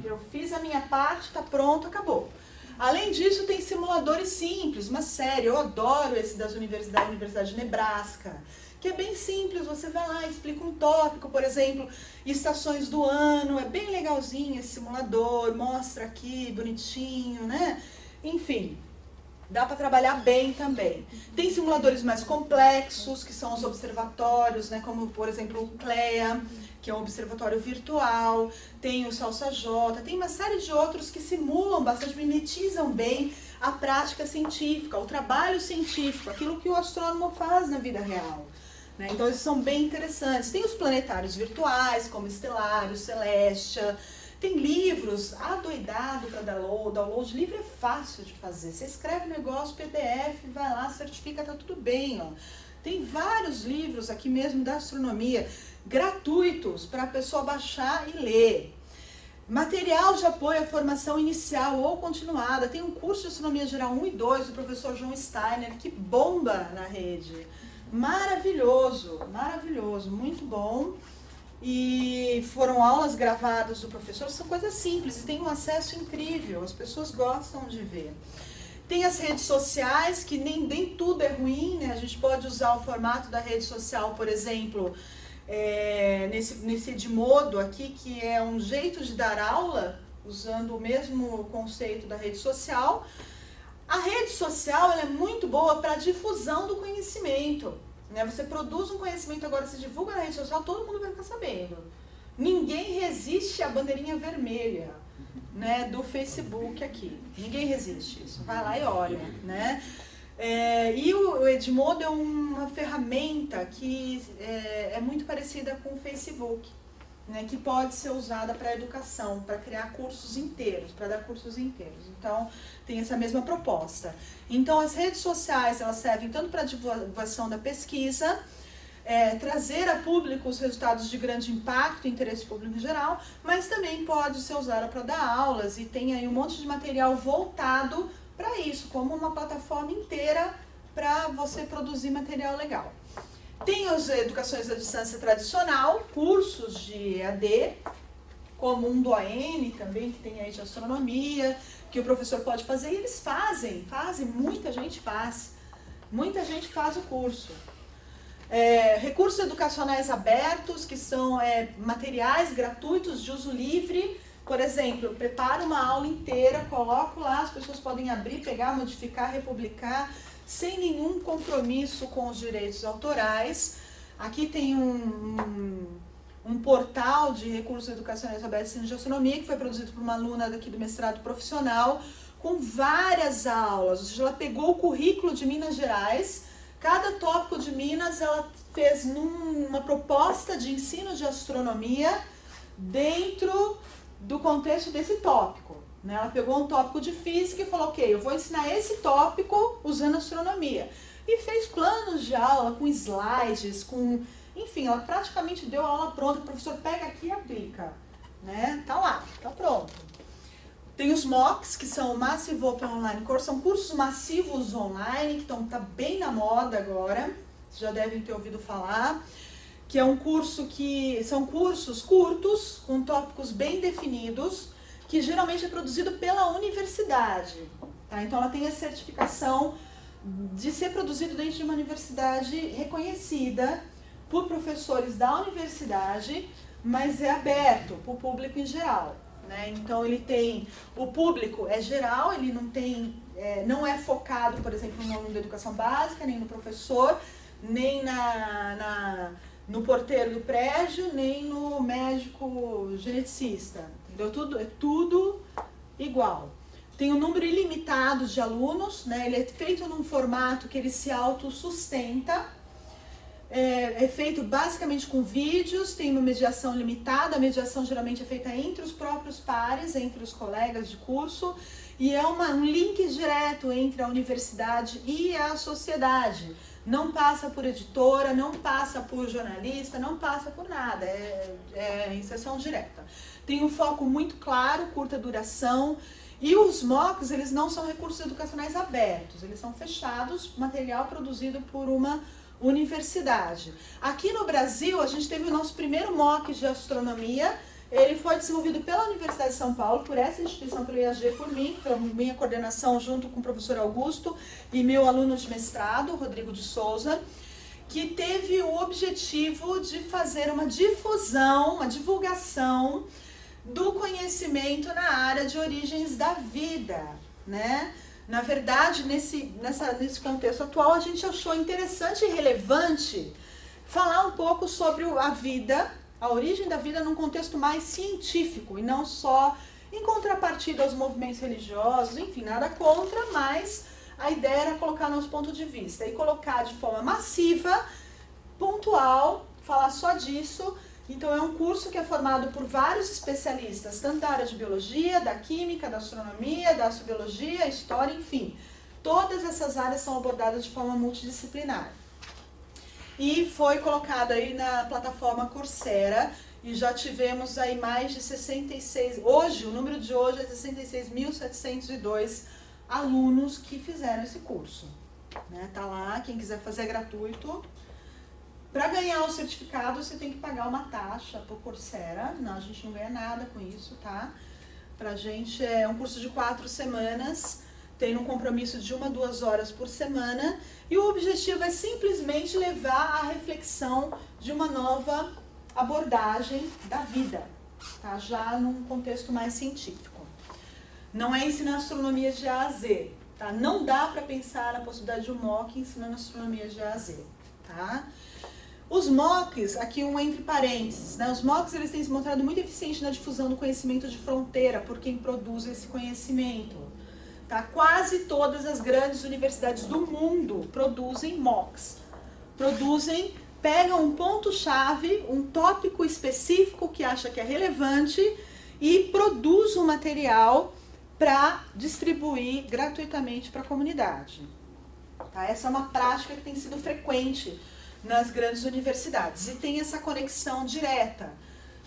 Eu fiz a minha parte, tá pronto, acabou. Além disso, tem simuladores simples, uma série, eu adoro esse da Universidade de Nebraska, que é bem simples, você vai lá, explica um tópico, por exemplo, estações do ano, é bem legalzinho esse simulador, mostra aqui, bonitinho, né? Enfim, Dá para trabalhar bem também. Tem simuladores mais complexos, que são os observatórios, né, como, por exemplo, o CLEA, que é um observatório virtual, tem o Salsa J, tem uma série de outros que simulam bastante, mimetizam bem a prática científica, o trabalho científico, aquilo que o astrônomo faz na vida real. Né? Então, eles são bem interessantes. Tem os planetários virtuais, como Estelário, Celestia. Tem livros adoidado para download. Livro é fácil de fazer. Você escreve um negócio, PDF, vai lá, certifica, tá tudo bem. Ó. Tem vários livros aqui mesmo da astronomia, gratuitos, para a pessoa baixar e ler. Material de apoio à formação inicial ou continuada. Tem um curso de Astronomia Geral 1 e 2 do professor João Steiner, que bomba na rede. Maravilhoso, maravilhoso, muito bom. E foram aulas gravadas do professor, são coisas simples e tem um acesso incrível, as pessoas gostam de ver. Tem as redes sociais, que nem tudo é ruim, né? A gente pode usar o formato da rede social, por exemplo, nesse Edmodo aqui, que é um jeito de dar aula, usando o mesmo conceito da rede social. A rede social ela é muito boa para a difusão do conhecimento. Né? Você produz um conhecimento, agora se divulga na rede social, todo mundo vai ficar sabendo. Ninguém resiste à bandeirinha vermelha, né, do Facebook aqui. Ninguém resiste isso. Vai lá e olha. Né? E o Edmodo é uma ferramenta que é muito parecida com o Facebook, né, que pode ser usada para educação, para criar cursos inteiros, para dar cursos inteiros. Então, tem essa mesma proposta. Então, as redes sociais, elas servem tanto para a divulgação da pesquisa, trazer a público os resultados de grande impacto e interesse público em geral, mas também pode ser usada para dar aulas e tem aí um monte de material voltado para isso, como uma plataforma inteira para você produzir material legal. Tem as educações à distância tradicional, cursos de EAD, como um do AN também, que tem aí de astronomia, que o professor pode fazer, e eles fazem, muita gente faz o curso. Recursos educacionais abertos, que são materiais gratuitos de uso livre. Por exemplo, eu preparo uma aula inteira, coloco lá, as pessoas podem abrir, pegar, modificar, republicar, sem nenhum compromisso com os direitos autorais. Aqui tem um portal de recursos educacionais abertos de astronomia, que foi produzido por uma aluna daqui do mestrado profissional, com várias aulas. Ou seja, ela pegou o currículo de Minas Gerais, cada tópico de Minas ela fez numa proposta de ensino de astronomia dentro do contexto desse tópico. Ela pegou um tópico de física e falou, ok, eu vou ensinar esse tópico usando astronomia. E fez planos de aula com slides, enfim, ela praticamente deu a aula pronta, o professor pega aqui e aplica. Né? Tá lá, tá pronto. Tem os MOOCs, que são o Massive Open Online Course, são cursos massivos online, que tá bem na moda agora, vocês já devem ter ouvido falar, que é um curso são cursos curtos, com tópicos bem definidos, que geralmente é produzido pela universidade. Tá? Então, ela tem a certificação de ser produzido dentro de uma universidade reconhecida por professores da universidade, mas é aberto para o público em geral. Né? Então, o público é geral, ele não é focado, por exemplo, no aluno da educação básica, nem no professor, nem no porteiro do prédio, nem no médico geneticista. É tudo igual. Tem um número ilimitado de alunos, né? Ele é feito num formato que ele se autossustenta. É feito basicamente com vídeos, tem uma mediação limitada. A mediação geralmente é feita entre os próprios pares, entre os colegas de curso. E é um link direto entre a universidade e a sociedade. Não passa por editora, não passa por jornalista, não passa por nada. É inserção direta. Tem um foco muito claro, curta duração, e os MOOCs, eles não são recursos educacionais abertos, eles são fechados, material produzido por uma universidade. Aqui no Brasil, a gente teve o nosso primeiro MOOC de astronomia, ele foi desenvolvido pela Universidade de São Paulo, por essa instituição, pelo IAG, por mim, pela minha coordenação junto com o professor Augusto e meu aluno de mestrado, Rodrigo de Souza, que teve o objetivo de fazer uma difusão, uma divulgação do conhecimento na área de origens da vida, né? Na verdade, nesse contexto atual, a gente achou interessante e relevante falar um pouco sobre a vida, a origem da vida num contexto mais científico e não só em contrapartida aos movimentos religiosos, enfim, nada contra, mas a ideia era colocar nosso ponto de vista e colocar de forma massiva, pontual, falar só disso. Então é um curso que é formado por vários especialistas, tanto da área de biologia, da química, da astronomia, da astrobiologia, história, enfim. Todas essas áreas são abordadas de forma multidisciplinar. E foi colocado aí na plataforma Coursera e já tivemos aí mais de 66, hoje, o número de hoje é 66.702 alunos que fizeram esse curso. Né? Tá lá, quem quiser fazer é gratuito. Para ganhar o certificado, você tem que pagar uma taxa por Coursera. Não, a gente não ganha nada com isso, tá? Pra gente é um curso de 4 semanas, tem um compromisso de 1 a 2 horas por semana, e o objetivo é simplesmente levar a reflexão de uma nova abordagem da vida, tá? Já num contexto mais científico. Não é ensinar astronomia de A a Z, tá? Não dá para pensar na possibilidade de um MOOC ensinando astronomia de A a Z, tá? Os MOOCs, aqui um entre parênteses, né? Os MOOCs eles têm se mostrado muito eficientes na difusão do conhecimento de fronteira por quem produz esse conhecimento. Tá? Quase todas as grandes universidades do mundo produzem MOOCs. Pegam um ponto-chave, um tópico específico que acha que é relevante e produz um material para distribuir gratuitamente para a comunidade. Tá? Essa é uma prática que tem sido frequente nas grandes universidades e tem essa conexão direta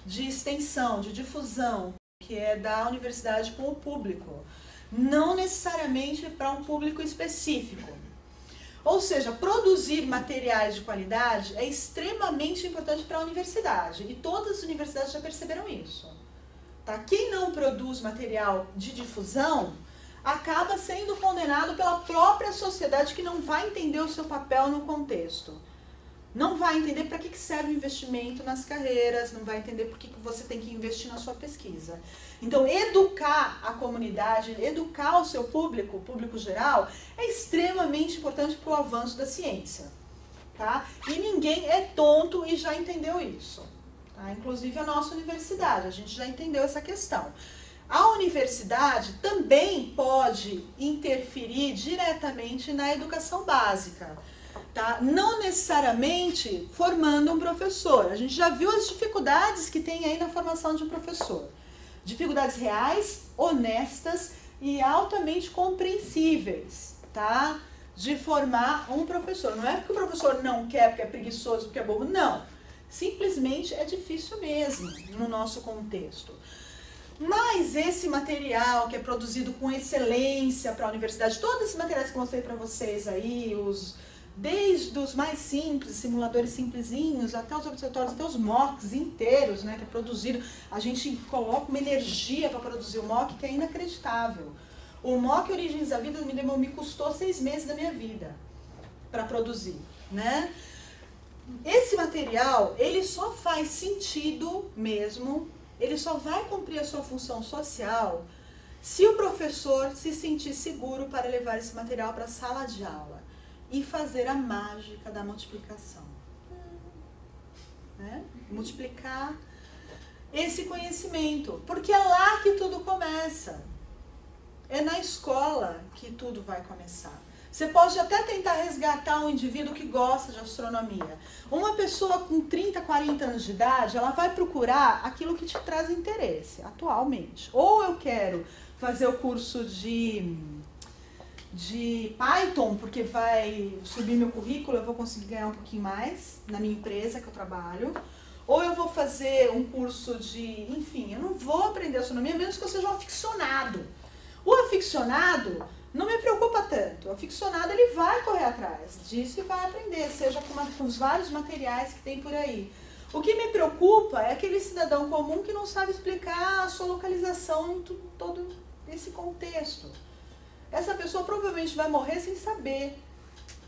de extensão, de difusão, que é da universidade com o público, não necessariamente para um público específico. Ou seja, produzir materiais de qualidade é extremamente importante para a universidade e todas as universidades já perceberam isso. Tá? Quem não produz material de difusão acaba sendo condenado pela própria sociedade que não vai entender o seu papel no contexto. Não vai entender para que serve o investimento nas carreiras, não vai entender por que você tem que investir na sua pesquisa. Então, educar a comunidade, educar o seu público, o público geral, é extremamente importante para o avanço da ciência. Tá? E ninguém é tonto e já entendeu isso. Tá? Inclusive a nossa universidade, a gente já entendeu essa questão. A universidade também pode interferir diretamente na educação básica. Tá? Não necessariamente formando um professor. A gente já viu as dificuldades que tem aí na formação de um professor. Dificuldades reais, honestas e altamente compreensíveis, tá? De formar um professor. Não é porque o professor não quer, porque é preguiçoso, porque é bobo, não. Simplesmente é difícil mesmo no nosso contexto. Mas esse material que é produzido com excelência para a universidade, todos esses materiais que eu mostrei para vocês aí, desde os mais simples, simuladores simplesinhos, até os observatórios, até os MOOCs inteiros, né, que é produzido. A gente coloca uma energia para produzir o MOOC que é inacreditável. O MOOC Origens da Vida me custou 6 meses da minha vida para produzir, né? Esse material, ele só faz sentido mesmo, ele só vai cumprir a sua função social se o professor se sentir seguro para levar esse material para a sala de aula e fazer a mágica da multiplicação. Né? Multiplicar esse conhecimento, porque é lá que tudo começa. É na escola que tudo vai começar. Você pode até tentar resgatar um indivíduo que gosta de astronomia. Uma pessoa com 30, 40 anos de idade, ela vai procurar aquilo que te traz interesse, atualmente. Ou eu quero fazer o curso de Python, porque vai subir meu currículo, eu vou conseguir ganhar um pouquinho mais na minha empresa que eu trabalho. Ou eu vou fazer um curso de... Enfim, eu não vou aprender astronomia, menos que eu seja um aficionado. O aficionado não me preocupa tanto. O aficionado, ele vai correr atrás disso e vai aprender, seja com os vários materiais que tem por aí. O que me preocupa é aquele cidadão comum que não sabe explicar a sua localização em todo esse contexto. Essa pessoa provavelmente vai morrer sem saber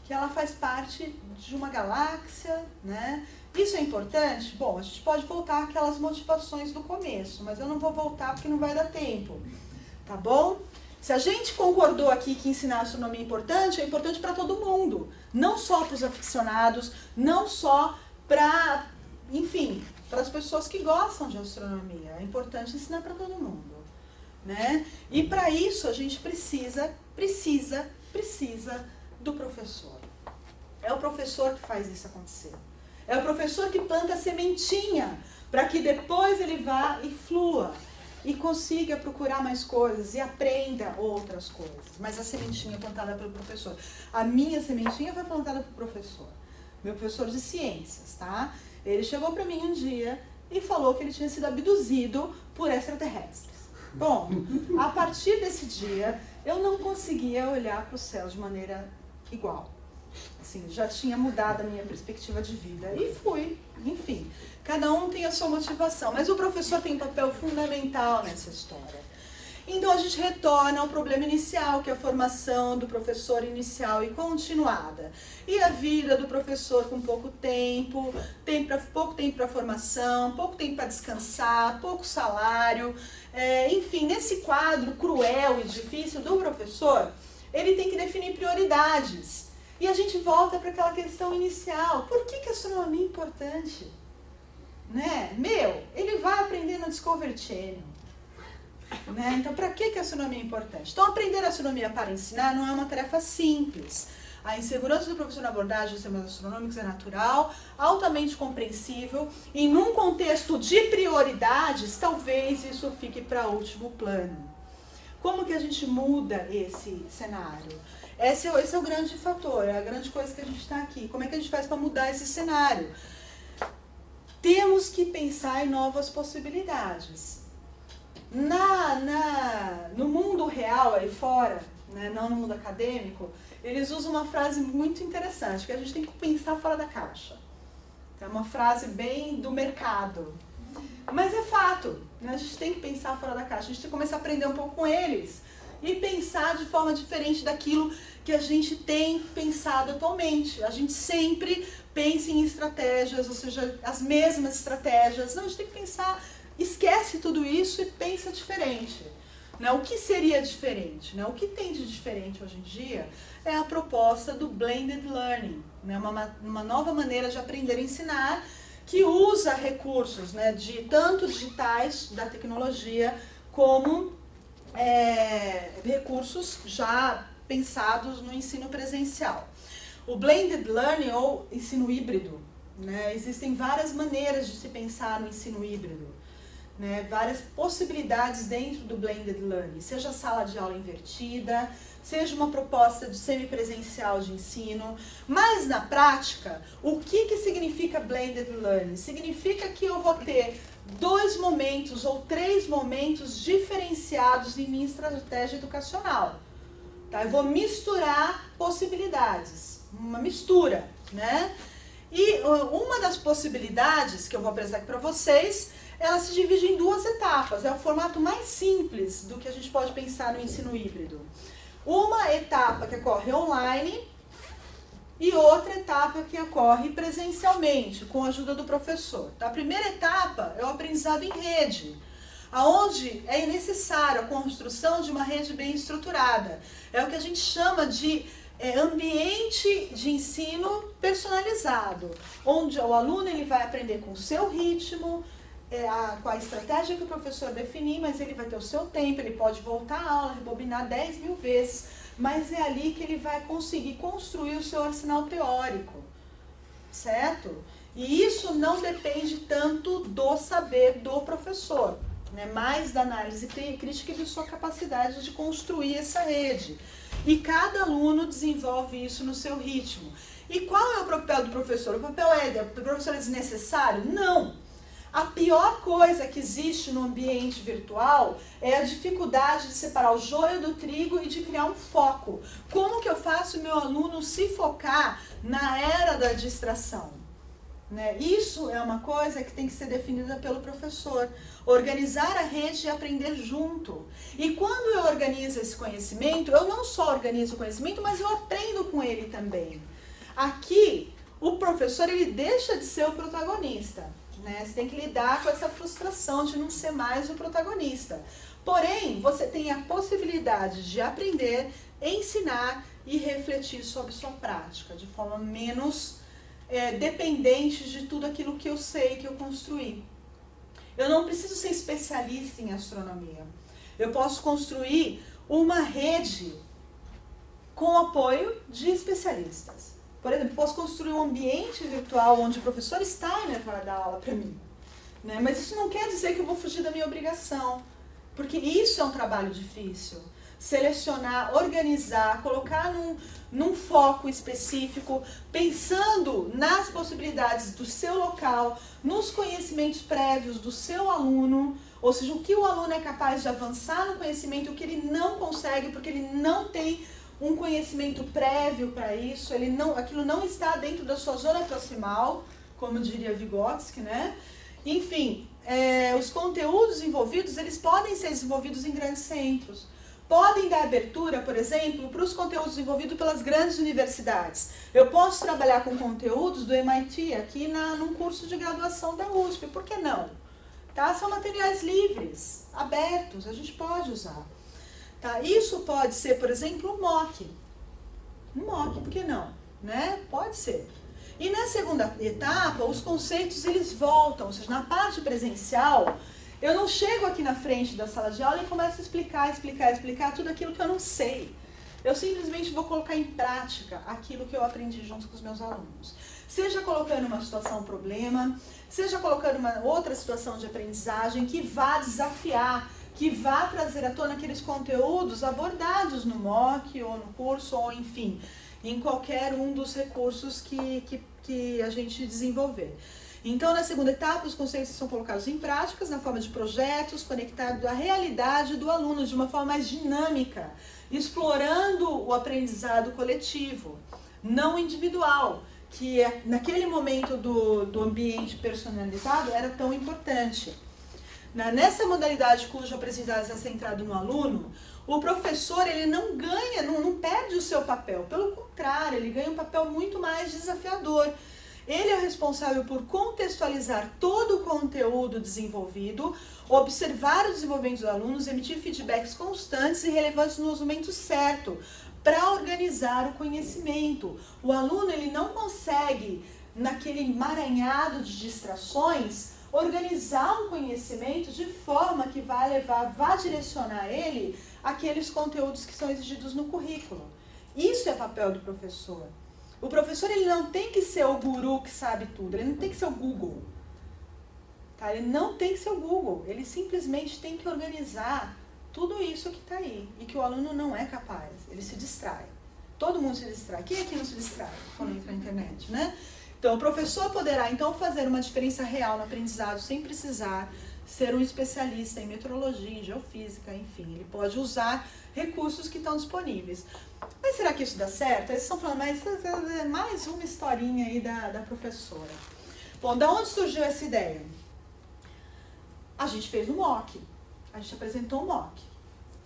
que ela faz parte de uma galáxia, né? Isso é importante? Bom, a gente pode voltar àquelas motivações do começo, mas eu não vou voltar porque não vai dar tempo, tá bom? Se a gente concordou aqui que ensinar astronomia é importante para todo mundo. Não só para os aficionados, não só para, enfim, para as pessoas que gostam de astronomia. É importante ensinar para todo mundo, né? E para isso a gente precisa do professor. É o professor que faz isso acontecer. É o professor que planta a sementinha para que depois ele vá e flua e consiga procurar mais coisas e aprenda outras coisas. Mas a sementinha é plantada pelo professor. A minha sementinha foi plantada pelo professor. Meu professor de ciências, tá? Ele chegou para mim um dia e falou que ele tinha sido abduzido por extraterrestres. Bom, a partir desse dia, eu não conseguia olhar para o céu de maneira igual. Assim, já tinha mudado a minha perspectiva de vida. E fui, enfim. Cada um tem a sua motivação, mas o professor tem um papel fundamental nessa história. Então a gente retorna ao problema inicial, que é a formação do professor inicial e continuada. E a vida do professor com pouco tempo para formação, pouco tempo para descansar, pouco salário. Enfim, nesse quadro cruel e difícil do professor, ele tem que definir prioridades. E a gente volta para aquela questão inicial. Por que a astronomia é importante? Né? Ele vai aprender no Discovery Channel. Né? Então, para que a astronomia é importante? Então, aprender astronomia para ensinar não é uma tarefa simples. A insegurança do professor na abordagem dos temas astronômicos é natural, altamente compreensível, e num contexto de prioridades, talvez isso fique para último plano. Como que a gente muda esse cenário? Esse é o grande fator, é a grande coisa que a gente está aqui. Como é que a gente faz para mudar esse cenário? Temos que pensar em novas possibilidades. No mundo real aí fora, né, não no mundo acadêmico, eles usam uma frase muito interessante, que a gente tem que pensar fora da caixa. É uma frase bem do mercado. Mas é fato, né? A gente tem que pensar fora da caixa, a gente tem que começar a aprender um pouco com eles e pensar de forma diferente daquilo que a gente tem pensado atualmente. A gente sempre pensa em estratégias, ou seja, as mesmas estratégias. Não, a gente tem que pensar, esquece tudo isso e pensa diferente. Né? O que seria diferente? Né? O que tem de diferente hoje em dia é a proposta do Blended Learning, né? Uma nova maneira de aprender e ensinar que usa recursos, né, tanto digitais da tecnologia como recursos já pensados no ensino presencial. O Blended Learning ou ensino híbrido, né, existem várias maneiras de se pensar no ensino híbrido, né, várias possibilidades dentro do Blended Learning, seja sala de aula invertida, seja uma proposta de semipresencial de ensino, mas na prática, o que significa Blended Learning? Significa que eu vou ter 2 momentos ou 3 momentos diferenciados em minha estratégia educacional. Tá? Eu vou misturar possibilidades, uma mistura, né? E uma das possibilidades que eu vou apresentar aqui para vocês, ela se divide em 2 etapas, é o formato mais simples do que a gente pode pensar no ensino híbrido. Uma etapa que ocorre online e outra etapa que ocorre presencialmente, com a ajuda do professor. A primeira etapa é o aprendizado em rede, onde é necessário a construção de uma rede bem estruturada. É o que a gente chama de ambiente de ensino personalizado, onde o aluno ele vai aprender com o seu ritmo, com a estratégia que o professor definir, mas ele vai ter o seu tempo, ele pode voltar à aula, rebobinar 10.000 vezes, mas é ali que ele vai conseguir construir o seu arsenal teórico, certo? E isso não depende tanto do saber do professor, né? Mais da análise crítica e da sua capacidade de construir essa rede. E cada aluno desenvolve isso no seu ritmo. E qual é o papel do professor? O papel do professor é desnecessário? Não! A pior coisa que existe no ambiente virtual é a dificuldade de separar o joio do trigo e de criar um foco. Como que eu faço o meu aluno se focar na era da distração? Né? Isso é uma coisa que tem que ser definida pelo professor. Organizar a rede e aprender junto. E quando eu organizo esse conhecimento, eu não só organizo o conhecimento, mas eu aprendo com ele também. Aqui, o professor ele deixa de ser o protagonista. Né? Você tem que lidar com essa frustração de não ser mais o protagonista. Porém, você tem a possibilidade de aprender, ensinar e refletir sobre sua prática, de forma menos dependente de tudo aquilo que eu sei, que eu construí. Eu não preciso ser especialista em astronomia. Eu posso construir uma rede com apoio de especialistas. Por exemplo, posso construir um ambiente virtual onde o professor Steiner vai dar aula para mim. Né? Mas isso não quer dizer que eu vou fugir da minha obrigação. Porque isso é um trabalho difícil. Selecionar, organizar, colocar num foco específico, pensando nas possibilidades do seu local, nos conhecimentos prévios do seu aluno, ou seja, o que o aluno é capaz de avançar no conhecimento, o que ele não consegue, porque ele não tem um conhecimento prévio para isso, aquilo não está dentro da sua zona proximal, como diria Vygotsky, né? Enfim, os conteúdos envolvidos, eles podem ser desenvolvidos em grandes centros. Podem dar abertura, por exemplo, para os conteúdos desenvolvidos pelas grandes universidades. Eu posso trabalhar com conteúdos do MIT aqui num curso de graduação da USP, por que não? Tá? São materiais livres, abertos, a gente pode usar. Tá? Isso pode ser, por exemplo, um MOOC. Um MOOC, por que não? Né? Pode ser. E na segunda etapa, os conceitos eles voltam, ou seja, na parte presencial, eu não chego aqui na frente da sala de aula e começo a explicar tudo aquilo que eu não sei. Eu simplesmente vou colocar em prática aquilo que eu aprendi junto com os meus alunos. Seja colocando uma situação problema, seja colocando uma outra situação de aprendizagem que vá desafiar, que vá trazer à tona aqueles conteúdos abordados no MOOC ou no curso, ou enfim, em qualquer um dos recursos que a gente desenvolver. Então, na segunda etapa, os conceitos são colocados em práticas, na forma de projetos, conectados à realidade do aluno, de uma forma mais dinâmica, explorando o aprendizado coletivo, não individual, que naquele momento do ambiente personalizado era tão importante. Nessa modalidade cuja aprendizagem é centrada no aluno, o professor ele não ganha, não perde o seu papel, pelo contrário, ele ganha um papel muito mais desafiador. Ele é o responsável por contextualizar todo o conteúdo desenvolvido, observar o desenvolvimento dos alunos, emitir feedbacks constantes e relevantes no momento certo, para organizar o conhecimento. O aluno ele não consegue, naquele emaranhado de distrações, organizar um conhecimento de forma que vai direcionar ele àqueles conteúdos que são exigidos no currículo. Isso é papel do professor. O professor ele não tem que ser o guru que sabe tudo, ele não tem que ser o Google. Tá? Ele não tem que ser o Google, ele simplesmente tem que organizar tudo isso que está aí e que o aluno não é capaz, ele se distrai. Todo mundo se distrai. Quem aqui não se distrai quando entra na internet, né? Então, o professor poderá então fazer uma diferença real no aprendizado sem precisar ser um especialista em meteorologia, em geofísica, enfim. Ele pode usar recursos que estão disponíveis. Mas será que isso dá certo? Eles estão falando, mas é mais uma historinha aí da professora. Bom, da onde surgiu essa ideia? A gente fez um MOOC. A gente apresentou um MOOC,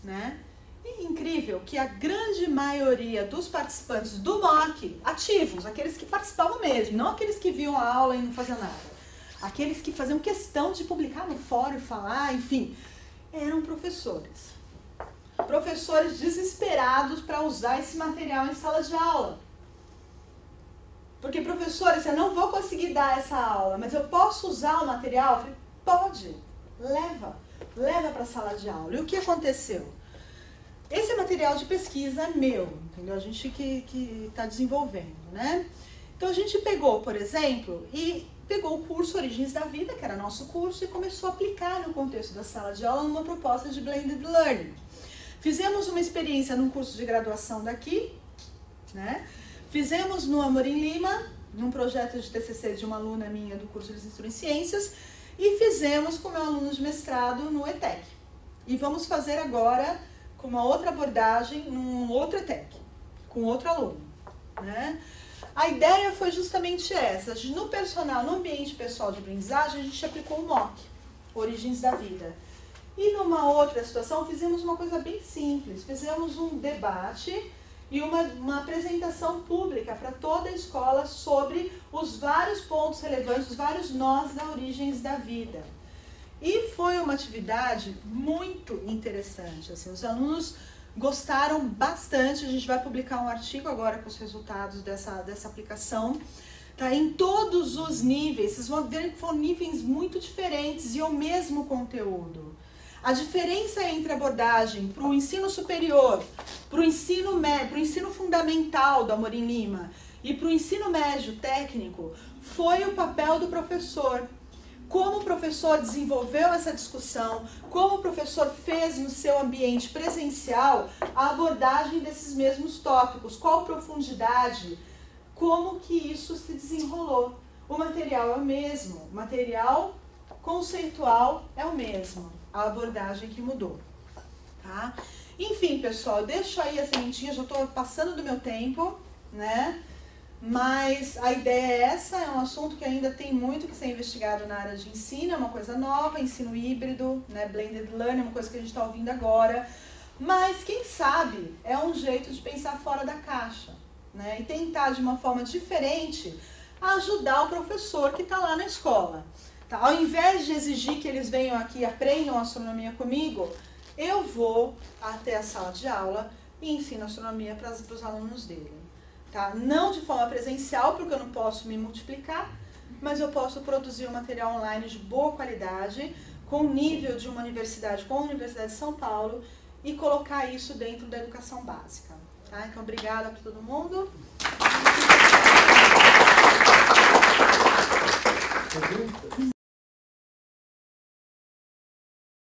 né? E incrível que a grande maioria dos participantes do MOOC, ativos, aqueles que participavam mesmo, não aqueles que viam a aula e não faziam nada, aqueles que faziam questão de publicar no fórum, falar, enfim, eram professores. Professores desesperados para usar esse material em sala de aula. Porque, professores, eu não vou conseguir dar essa aula, mas eu posso usar o material? Eu falei, pode, leva para a sala de aula. E o que aconteceu? Esse material de pesquisa é meu, entendeu? A gente que está desenvolvendo, né? Então a gente pegou, por exemplo, pegou o curso Origens da Vida, que era nosso curso, e começou a aplicar no contexto da sala de aula numa proposta de blended learning. Fizemos uma experiência num curso de graduação daqui, né? Fizemos no Amorim Lima, num projeto de TCC de uma aluna minha do curso de Licenciatura em Ciências, e fizemos com meu aluno de mestrado no ETEC. E vamos fazer agora com uma outra abordagem num outro ETEC, com outro aluno, né? A ideia foi justamente essa. No ambiente pessoal de aprendizagem, a gente aplicou o MOOC, Origens da Vida. E numa outra situação, fizemos uma coisa bem simples. Fizemos um debate e uma apresentação pública para toda a escola sobre os vários pontos relevantes, os vários nós da Origens da Vida. E foi uma atividade muito interessante, assim, os alunos gostaram bastante. A gente vai publicar um artigo agora com os resultados dessa aplicação, tá? Em todos os níveis, vocês vão ver que foram níveis muito diferentes e o mesmo conteúdo. A diferença entre abordagem para o ensino superior, para o ensino fundamental do Amorim Lima e para o ensino médio técnico foi o papel do professor. Como o professor desenvolveu essa discussão, como o professor fez no seu ambiente presencial a abordagem desses mesmos tópicos, qual profundidade, como que isso se desenrolou. O material é o mesmo, o material conceitual é o mesmo, a abordagem que mudou, tá? Enfim, pessoal, eu deixo aí a sementinha, já estou passando do meu tempo, né? Mas a ideia é essa, é um assunto que ainda tem muito que ser investigado na área de ensino, é uma coisa nova, ensino híbrido, né? Blended Learning, é uma coisa que a gente está ouvindo agora. Mas, quem sabe, é um jeito de pensar fora da caixa, né? E tentar, de uma forma diferente, ajudar o professor que está lá na escola. Tá? Ao invés de exigir que eles venham aqui e aprendam astronomia comigo, eu vou até a sala de aula e ensino astronomia para os alunos dele. Tá? Não de forma presencial, porque eu não posso me multiplicar, mas eu posso produzir um material online de boa qualidade, com o nível de uma universidade, como a Universidade de São Paulo, e colocar isso dentro da educação básica. Tá? Então, obrigada para todo mundo.